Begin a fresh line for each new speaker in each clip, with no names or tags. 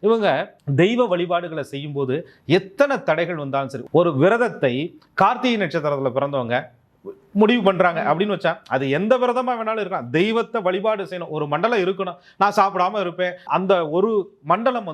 இவங்க தெய்வ வழிபாடுகளை செய்யும் போது எத்தனை தடைகள் வந்தாலும் சரி, ஒரு விரதத்தை கார்த்திகை நட்சத்திரத்துல பிறந்தவங்க முடிவு பண்றாங்க அப்படின்னு வச்சா அது எந்த விரதமா வேணாலும் இருக்கலாம். தெய்வத்தை வழிபாடு செய்யணும், ஒரு மண்டலம் இருக்கணும். நான் சாப்பிடாம இருப்பேன், அந்த ஒரு மண்டலம்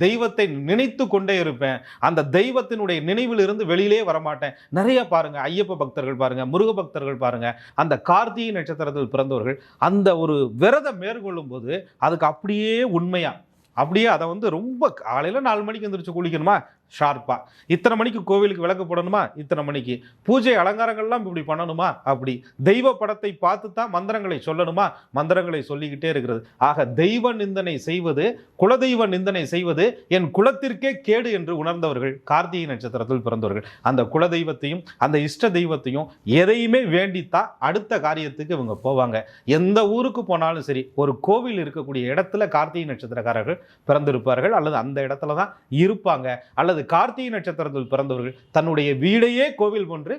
தெய்வத்தை நினைத்து கொண்டே இருப்பேன், அந்த தெய்வத்தினுடைய நினைவில் இருந்து வெளியிலே வரமாட்டேன். நிறைய பாருங்க, ஐயப்ப பக்தர்கள் பாருங்க, முருக பக்தர்கள் பாருங்க, அந்த கார்த்திகை நட்சத்திரத்தில் பிறந்தவர்கள் அந்த ஒரு விரதம் மேற்கொள்ளும் போது அதுக்கு அப்படியே உண்மையா அப்படியே அதை ரொம்ப காலையில் 4 மணிக்கு எந்திரிச்சு குளிக்கணுமா ஷார்ப்பா, இத்தனை மணிக்கு கோவிலுக்கு விளக்கு போடணுமா, இத்தனை மணிக்கு பூஜை அலங்காரங்கள்லாம் இப்படி பண்ணணுமா, அப்படி தெய்வ படத்தை பார்த்து தான் மந்திரங்களை சொல்லணுமா, மந்திரங்களை சொல்லிக்கிட்டே இருக்கிறது. ஆக தெய்வ நிந்தனை செய்வது, குலதெய்வ நிந்தனை செய்வது என் குலத்திற்கே கேடு என்று உணர்ந்தவர்கள் கார்த்திகை நட்சத்திரத்தில் பிறந்தவர்கள். அந்த குலதெய்வத்தையும் அந்த இஷ்ட தெய்வத்தையும் எதையுமே வேண்டித்தான் அடுத்த காரியத்துக்கு இவங்க போவாங்க. எந்த ஊருக்கு போனாலும் சரி, ஒரு கோவில் இருக்கக்கூடிய இடத்துல கார்த்திகை நட்சத்திரக்காரர்கள் பிறந்திருப்பார்கள், அல்லது அந்த இடத்துல தான் இருப்பாங்க. அல்லது கார்த்திகை நட்சத்திரத்தில் பிறந்தவர்கள் தன்னுடைய வீடையே கோவில் போன்று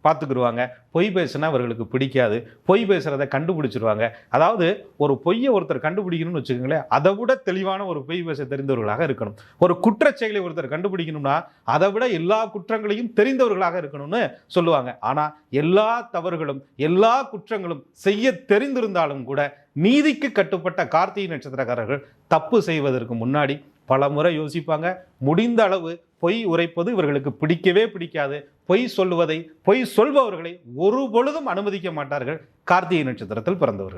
பார்த்துக்கிடுவாங்க. பொய் பேசினா அவர்களுக்கு பிடிக்காது, பொய் பேசுறதை கண்டுபிடிச்சிருவாங்க. அதாவது ஒரு பொய்யை ஒருத்தர் கண்டுபிடிக்கணும்னு வச்சுக்கோங்களேன், அதை விட தெளிவான ஒரு பொய் பேச தெரிந்தவர்களாக இருக்கணும். ஒரு குற்றச் செயலை ஒருத்தர் கண்டுபிடிக்கணும்னா அதை விட எல்லா குற்றங்களையும் தெரிந்தவர்களாக இருக்கணும்னு சொல்லுவாங்க. ஆனா எல்லா தவறுகளும் எல்லா குற்றங்களும் செய்ய தெரிந்திருந்தாலும் கூட நீதிக்கு கட்டுப்பட்ட கார்த்திகை நட்சத்திரக்காரர்கள் தப்பு செய்வதற்கு முன்னாடி பல முறை யோசிப்பாங்க. முடிந்த அளவு பொய் உரைப்பது இவர்களுக்கு பிடிக்கவே பிடிக்காது. பொய் சொல்லுவதை, பொய் சொல்பவர்களை ஒரு பொழுதும் அனுமதிக்க மாட்டார்கள் கார்த்திகை நட்சத்திரத்தில் பிறந்தவர்கள்.